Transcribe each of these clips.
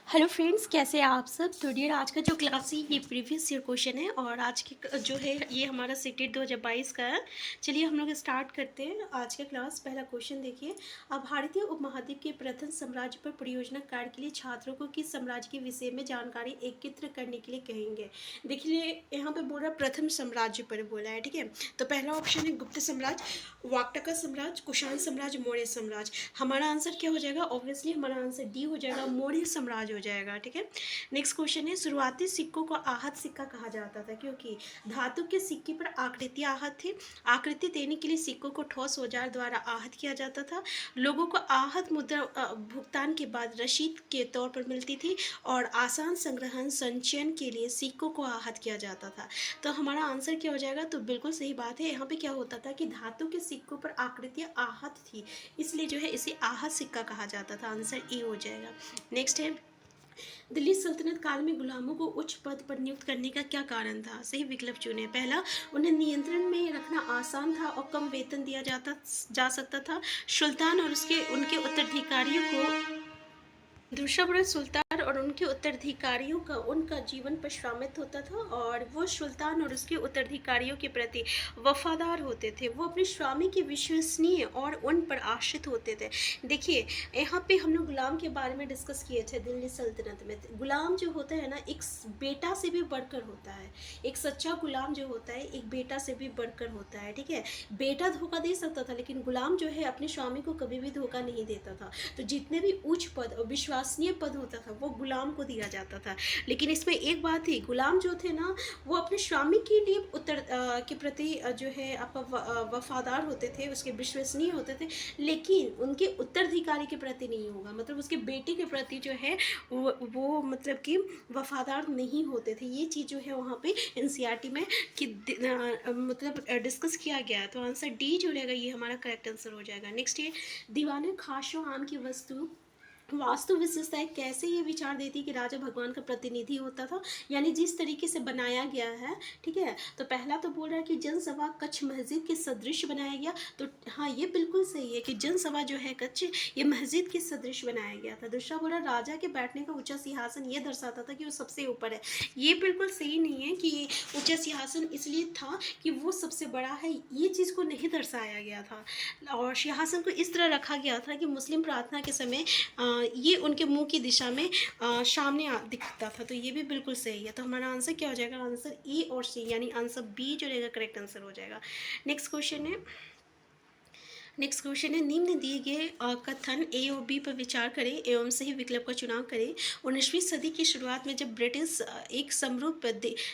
Hello friends, कैसे हैं आप सब। तो डियर, आज का जो क्लास है ये प्रीवियस ईयर क्वेश्चन है और आज के जो है ये हमारा सीटेट 2022 का है। चलिए हम लोग स्टार्ट करते हैं आज का क्लास। पहला क्वेश्चन देखिए, अब भारतीय उपमहाद्वीप के प्रथम साम्राज्य पर परियोजना कार्य के लिए छात्रों को किस साम्राज्य के विषय में जानकारी एकत्र करने के लिए कहेंगे। देखिए यहाँ पे बोल रहा है प्रथम साम्राज्य पर बोला है, ठीक है। तो पहला ऑप्शन है गुप्त साम्राज्य, वाकटका साम्राज्य, कुषाण साम्राज्य, मौर्य साम्राज्य। हमारा आंसर क्या हो जाएगा, ऑब्वियसली हमारा आंसर डी हो जाएगा, मौर्य साम्राज्य हो जाएगा, ठीक है। नेक्स्ट क्वेश्चन है, शुरुआती सिक्कों को आहत सिक्का कहा जाता था क्योंकि धातु के सिक्के पर आकृति आहत थी। आकृति देने के लिए सिक्कों को ठोस औजार द्वारा आहत किया जाता था। लोगों को आहत मुद्रा भुगतान के बाद रसीद के तौर पर मिलती थी और आसान संग्रहण संचयन के लिए सिक्कों को आहत किया जाता था। तो हमारा आंसर क्या हो जाएगा, तो बिल्कुल सही बात है। यहाँ पे क्या होता था कि धातु के सिक्कों पर आकृतियाँ आहत थी, इसलिए जो है इसे आहत सिक्का कहा जाता था। आंसर ए हो जाएगा। नेक्स्ट है, दिल्ली सल्तनत काल में गुलामों को उच्च पद पर नियुक्त करने का क्या कारण था। सही विकल्प चुने। पहला, उन्हें नियंत्रण में रखना आसान था और कम वेतन दिया जा सकता था। सुल्तान और उसके उनके उत्तराधिकारियों को, दूसरा बड़ा, सुल्तान और उनके उत्तराधिकारियों का उनका जीवन पश्चामित होता था और वो सुल्तान और उसके उत्तराधिकारियों के प्रति वफादार होते थे। वो अपने स्वामी के विश्वसनीय और उन पर आश्रित होते थे। देखिए यहाँ पे हम लोग गुलाम के बारे में डिस्कस किए थे दिल्ली सल्तनत में। गुलाम जो होता है ना, एक बेटा से भी बढ़कर होता है। एक सच्चा गुलाम जो होता है एक बेटा से भी बढ़कर होता है, ठीक है। बेटा धोखा दे सकता था लेकिन गुलाम जो है अपने स्वामी को कभी भी धोखा नहीं देता था। तो जितने भी उच्च पद और विश्वसनीय पद होता था वो गुलाम को दिया जाता था। लेकिन इसमें एक बात थी, गुलाम जो थे ना वो अपने स्वामी के लिए के प्रति जो है आपका वफादार होते थे, उसके विश्वसनीय होते थे, लेकिन उनके उत्तराधिकारी के प्रति नहीं होगा, मतलब उसके बेटे के प्रति जो है वो मतलब कि वफादार नहीं होते थे। ये चीज़ जो है वहाँ पे एनसीईआरटी में कि मतलब डिस्कस किया गया है। तो आंसर डी जो रहेगा ये हमारा करेक्ट आंसर हो जाएगा। नेक्स्ट ये, दीवाने खासो आम की वास्तु विशेषताएं कैसे ये विचार देती कि राजा भगवान का प्रतिनिधि होता था, यानी जिस तरीके से बनाया गया है, ठीक है। तो पहला तो बोल रहा है कि जनसभा कच्छ मस्जिद के सदृश बनाया गया। तो हाँ, ये बिल्कुल सही है कि जनसभा जो है कच्छ ये मस्जिद के सदृश बनाया गया था। दूसरा बोला राजा के बैठने का ऊंचा सिंहासन ये दर्शाता था कि वो सबसे ऊपर है। ये बिल्कुल सही नहीं है कि ऊंचा सिंहासन इसलिए था कि वो सबसे बड़ा है, ये चीज़ को नहीं दर्शाया गया था। और सिंहासन को इस तरह रखा गया था कि मुस्लिम प्रार्थना के समय ये उनके मुंह की दिशा में सामने दिखता था। तो ये भी बिल्कुल सही है। तो हमारा आंसर क्या हो जाएगा, आंसर ए और सी, यानी आंसर बी जो रहेगा करेक्ट आंसर हो जाएगा। नेक्स्ट क्वेश्चन है, निम्न दिए गए कथन ए और बी पर विचार करें एवं सही विकल्प का चुनाव करें। 19वीं सदी की शुरुआत में जब ब्रिटिश एक समरूप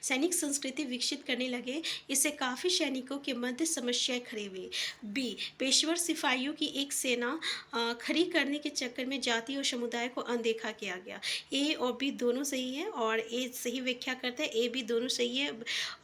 सैनिक संस्कृति विकसित करने लगे, इससे काफ़ी सैनिकों के मध्य समस्याएं खड़ी हुई। बी, पेशेवर सिपाहियों की एक सेना खड़ी करने के चक्कर में जाति और समुदाय को अनदेखा किया गया। ए और बी दोनों सही है और ए सही व्याख्या करता है, ए बी दोनों सही है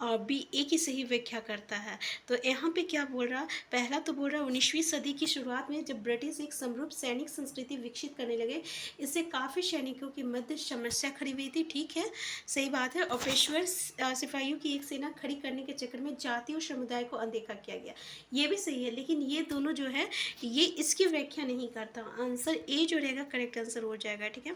और बी ए की सही व्याख्या करता है। तो यहाँ पे क्या बोल रहा, पहला तो बोल रहा है 19वीं सदी की शुरुआत में जब ब्रिटिश एक समरूप सैनिक संस्कृति विकसित करने लगे, इससे काफ़ी सैनिकों के मध्य समस्या खड़ी हुई थी, ठीक है, सही बात है। और पेशेवर सिपाहियों की एक सेना खड़ी करने के चक्कर में जाति और समुदाय को अनदेखा किया गया, ये भी सही है। लेकिन ये दोनों जो है ये इसकी व्याख्या नहीं करता। आंसर ए जो रहेगा करेक्ट आंसर हो जाएगा, ठीक है।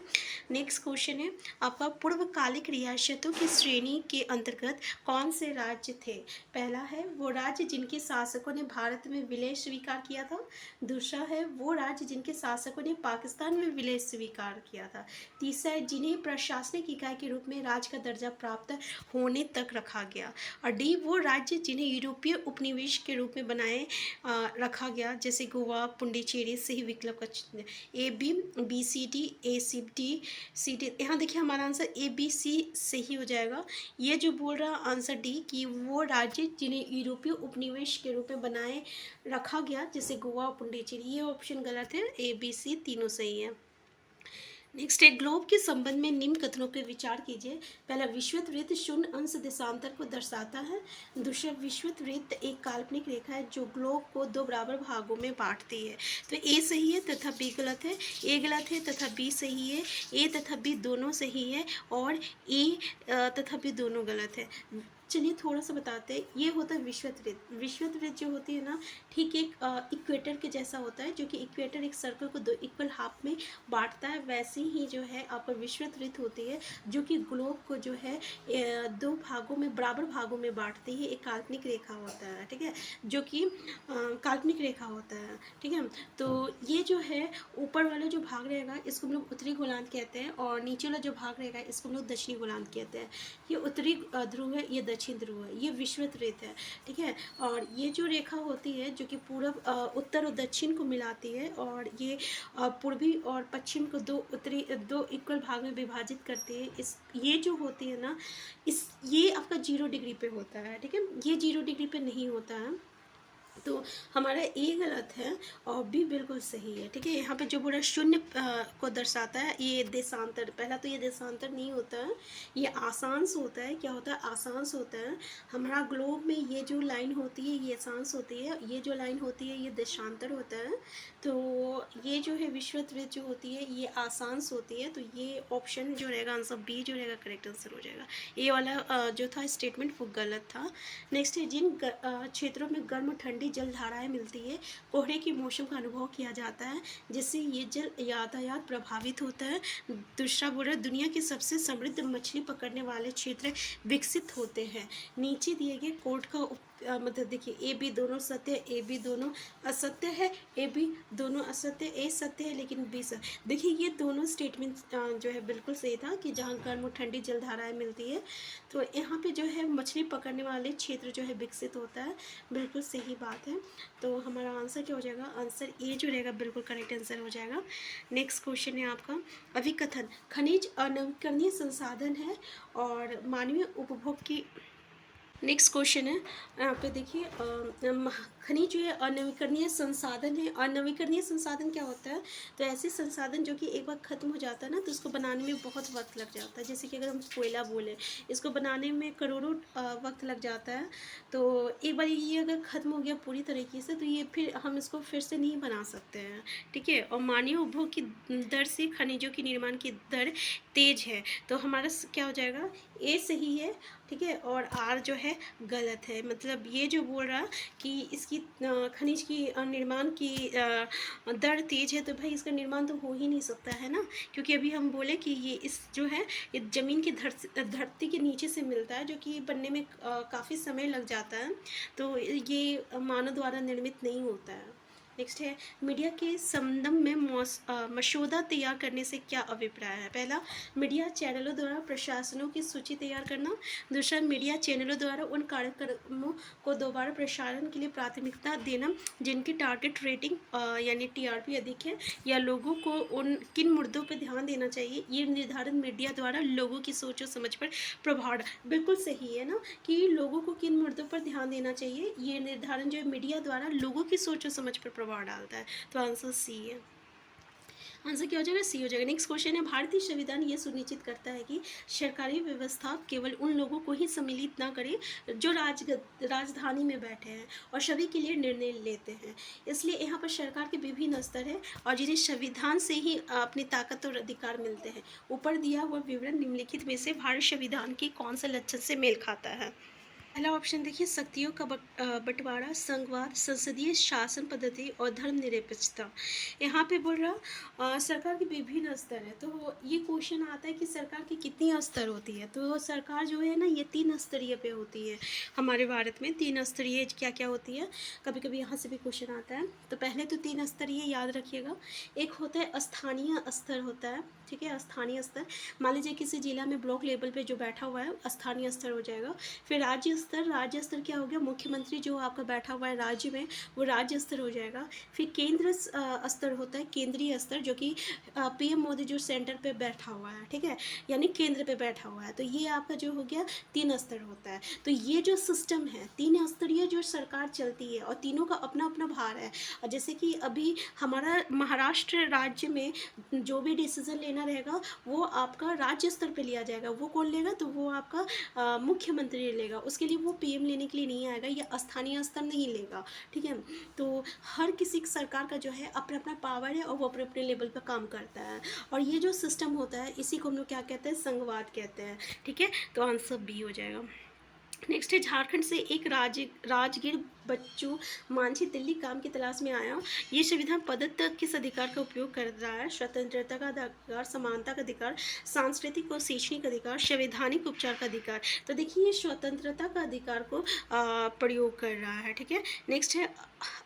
नेक्स्ट क्वेश्चन है आपका, पूर्वकालिक रियासतों की श्रेणी के अंतर्गत कौन से राज्य थे। पहला है वो राज्य जिनके शासकों ने भारत में विलय स्वीकार किया था। दूसरा है वो राज्य जिनके शासकों ने पाकिस्तान में विलय स्वीकार किया था। तीसरा है जिन्हें प्रशासनिक इकाई के रूप में राज्य का दर्जा प्राप्त होने तक रखा गया। और डी, वो राज्य जिन्हें यूरोपीय उपनिवेश के रूप में बनाए रखा गया, जैसे गोवा, पुडुचेरी। सही विकल्प का A B, B C D, A C D, C D. यहाँ देखिए हमारा आंसर ए बी सी सही हो जाएगा। ये जो बोल रहा आंसर डी कि वो राज्य जिन्हें यूरोपीय उपनिवेश के रूप में बनाए रखा गया, जैसे गोवा और पुडुचेरी, ये ऑप्शन गलत है। ए बी सी तीनों सही है। नेक्स्ट है, ग्लोब के संबंध में निम्न कथनों पर विचार कीजिए। पहला, विषुवत वृत्त शून्य अंश देशांतर को दर्शाता है। दूसरा, विषुवत वृत्त एक काल्पनिक रेखा है जो ग्लोब को दो बराबर भागों में बांटती है। तो ए सही है तथा बी गलत है, ए गलत है तथा बी सही है, ए तथा बी दोनों सही है और ए तथा बी दोनों गलत है। चलिए थोड़ा सा बताते हैं। ये होता है विषुवत वृत्त जो होती है ना, ठीक एक इक्वेटर के जैसा होता है, जो कि इक्वेटर एक सर्कल को दो इक्वल हाफ में बांटता है। वैसे ही जो है आपका विषुवत वृत्त होती है, जो कि ग्लोब को जो है दो भागों में, बराबर भागों में बांटती है। एक काल्पनिक रेखा होता है, ठीक है, जो कि काल्पनिक रेखा होता है, ठीक है। तो ये जो है ऊपर वाला जो भाग रहेगा इसको हम लोग उत्तरी गोलार्ध कहते हैं, और नीचे वाला जो भाग रहेगा इसको हम लोग दक्षिणी गोलार्ध कहते हैं। ये उत्तरी ध्रुव है, ये दक्षिण ध्रुव है, ये विषुवत वृत्त है, ठीक है। और ये जो रेखा होती है जो कि पूरब उत्तर और दक्षिण को मिलाती है, और ये पूर्वी और पश्चिम को दो इक्वल भाग में विभाजित करती है। इस ये जो होती है ना, इस ये आपका 0 डिग्री पे होता है, ठीक है। ये 0 डिग्री पे नहीं होता है। तो हमारा ए गलत है और बी बिल्कुल सही है, ठीक है। यहाँ पे जो पूरा शून्य को दर्शाता है, ये देशांतर, पहला तो ये देशांतर नहीं होता है, ये आसांश होता है। क्या होता है? आसांश होता है। हमारा ग्लोब में ये जो लाइन होती है ये अक्षांश होती है, ये जो लाइन होती है ये देशांतर होता है। तो ये जो है विषुवत वृत्त जो होती है ये आसांश होती है। तो ये ऑप्शन जो रहेगा आंसर बी जो रहेगा करेक्ट आंसर हो जाएगा। ये वाला जो था स्टेटमेंट वो गलत था। नेक्स्ट है, जिन क्षेत्रों में गर्म ठंडी जल धाराएं मिलती है, कोहरे की मौसम का अनुभव किया जाता है, जिससे ये जल यातायात प्रभावित होता है। दूसरा बोल रहा है, दुनिया के सबसे समृद्ध मछली पकड़ने वाले क्षेत्र विकसित होते हैं। नीचे दिए गए कोड का मतलब देखिए, ए बी दोनों सत्य है, ए बी दोनों असत्य है, ए बी दोनों असत्य, ए सत्य है लेकिन बी सत्य। देखिए ये दोनों स्टेटमेंट जो है बिल्कुल सही था कि जहाँ गर्म और ठंडी जल धाराएं मिलती है, तो यहाँ पे जो है मछली पकड़ने वाले क्षेत्र जो है विकसित होता है, बिल्कुल सही बात है। तो हमारा आंसर क्या हो जाएगा? आंसर ए जो रहेगा बिल्कुल करेक्ट आंसर हो जाएगा। नेक्स्ट क्वेश्चन है आपका, अभिकथन, खनिज अनवीकरणीय संसाधन है और मानवीय उपभोग की। नेक्स्ट क्वेश्चन है, यहाँ पे देखिए, खनिज जो है अनवीकरणीय संसाधन है। अनवीकरणीय संसाधन क्या होता है? तो ऐसे संसाधन जो कि एक बार ख़त्म हो जाता है ना, तो उसको बनाने में बहुत वक्त लग जाता है। जैसे कि अगर हम कोयला बोले, इसको बनाने में करोड़ों वक्त लग जाता है। तो एक बार ये अगर ख़त्म हो गया पूरी तरीके से, तो ये फिर हम इसको फिर से नहीं बना सकते हैं, ठीक है। और मानवीय उपभोग की दर से खनिजों के निर्माण की दर तेज है। तो हमारा क्या हो जाएगा? ए सही है, ठीक है, और आर जो है गलत है। मतलब ये जो बोल रहा कि इसकी खनिज की निर्माण की दर तेज है, तो भाई इसका निर्माण तो हो ही नहीं सकता है ना, क्योंकि अभी हम बोले कि ये इस जो है ये ज़मीन की धरती के नीचे से मिलता है, जो कि बनने में काफ़ी समय लग जाता है। तो ये मानव द्वारा निर्मित नहीं होता है। नेक्स्ट है, मीडिया के संबंध में मसौदा तैयार करने से क्या अभिप्राय है? पहला, मीडिया चैनलों द्वारा प्रशासनों की सूची तैयार करना। दूसरा, मीडिया चैनलों द्वारा उन कार्यक्रमों को दोबारा प्रसारण के लिए प्राथमिकता देना जिनकी टारगेट रेटिंग यानी टीआरपी अधिक है, या लोगों को उन किन मुद्दों पर ध्यान देना चाहिए, ये निर्धारण मीडिया द्वारा लोगों की सोच और समझ पर प्रभाव। बिल्कुल सही है ना कि लोगों को किन मुद्दों पर ध्यान देना चाहिए, ये निर्धारण जो है मीडिया द्वारा लोगों की सोच और समझ पर प्रभाव डालता है। तो आंसर सी है। आंसर क्या हो जाएगा? सी हो जाएगा। नेक्स्ट क्वेश्चन है, भारतीय संविधान ये सुनिश्चित करता है कि सरकारी व्यवस्था केवल उन लोगों को ही सम्मिलित ना करे जो राजधानी में बैठे हैं और सभी के लिए निर्णय लेते हैं। इसलिए यहाँ पर सरकार के विभिन्न स्तर है और जिन्हें संविधान से ही अपनी ताकत और अधिकार मिलते हैं। ऊपर दिया हुआ विवरण निम्नलिखित में से भारत संविधान के कौन से लक्षण से मेल खाता है? पहला ऑप्शन देखिए, शक्तियों का बंटवारा, संघवाद, संसदीय शासन पद्धति और धर्मनिरपेक्षता। यहाँ पे बोल रहा सरकार के विभिन्न स्तर है। तो ये क्वेश्चन आता है कि सरकार की कितनी स्तर होती है। तो सरकार जो है ना ये 3 स्तरीय पे होती है। हमारे भारत में 3 स्तरीय क्या क्या होती है, कभी कभी यहाँ से भी क्वेश्चन आता है। तो पहले तो 3 स्तरीय याद रखिएगा। एक होता है स्थानीय स्तर होता है, ठीक है, स्थानीय स्तर। मान लीजिए किसी जिला में ब्लॉक लेवल पे जो बैठा हुआ है स्थानीय स्तर हो जाएगा। फिर राज्य स्तर क्या हो गया? मुख्यमंत्री जो आपका बैठा हुआ है राज्य में, वो राज्य स्तर हो जाएगा। फिर केंद्र स्तर होता है, केंद्रीय स्तर, जो कि पीएम मोदी जो सेंटर पे बैठा हुआ है, ठीक है, यानी केंद्र पे बैठा हुआ है। तो ये आपका जो हो गया 3 स्तर होता है। तो ये जो सिस्टम है 3 स्तरीय जो सरकार चलती है और तीनों का अपना अपना भार है। और जैसे कि अभी हमारा महाराष्ट्र राज्य में जो भी डिसीजन लेना रहेगा वो आपका राज्य स्तर पे लिया जाएगा। वो कौन लेगा? तो वो आपका मुख्यमंत्री लेगा। उसके लिए वो पीएम लेने के लिए नहीं आएगा, या स्थानीय स्तर नहीं लेगा, ठीक है। तो हर किसी सरकार का जो है अपना अपना पावर है और वो अपने अपने लेवल पर काम करता है। और ये जो सिस्टम होता है इसी को हम लोग क्या कहते हैं? संघवाद कहते हैं, ठीक है। तो आंसर बी हो जाएगा। नेक्स्ट है झारखंड से एक राजगीर बच्चू मांझी दिल्ली काम की तलाश में आया। ये संविधान पदत्व किस अधिकार का उपयोग कर रहा है? स्वतंत्रता का अधिकार, समानता का अधिकार, सांस्कृतिक और शैक्षणिक अधिकार, संवैधानिक उपचार का अधिकार। तो देखिए ये स्वतंत्रता का अधिकार को प्रयोग कर रहा है, ठीक है। नेक्स्ट है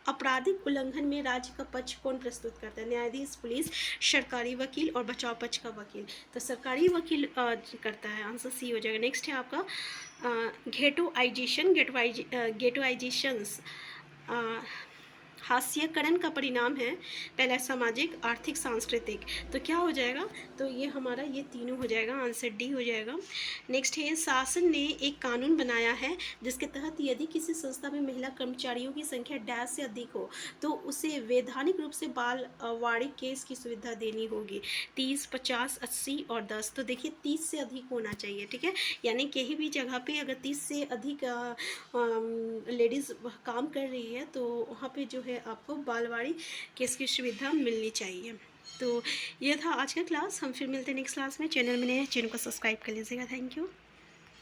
आपराधिक उल्लंघन में राज्य का पक्ष कौन प्रस्तुत करता है? न्यायाधीश, पुलिस, सरकारी वकील और बचाव पक्ष का वकील। तो सरकारी वकील करता है, आंसर सी हो जाएगा। नेक्स्ट है आपका गेटोआइजेशंस हास्यकरण का परिणाम है। पहला सामाजिक, आर्थिक, सांस्कृतिक। तो क्या हो जाएगा? तो ये हमारा ये तीनों हो जाएगा, आंसर डी हो जाएगा। नेक्स्ट है शासन ने एक कानून बनाया है जिसके तहत यदि किसी संस्था में महिला कर्मचारियों की संख्या डैश से अधिक हो तो उसे वैधानिक रूप से बाल वाड़ी केस की सुविधा देनी होगी। 30, 50, 80 और 10। तो देखिए 30 से अधिक होना चाहिए, ठीक है। यानी कहीं भी जगह पे अगर 30 से अधिक लेडीज़ काम कर रही है तो वहाँ पे जो है आपको बालवाड़ी केस की सुविधा मिलनी चाहिए। तो ये था आज का क्लास। हम फिर मिलते हैं नेक्स्ट क्लास में। चैनल में नए हैं, चैनल को सब्सक्राइब कर लीजिएगा। Thank you.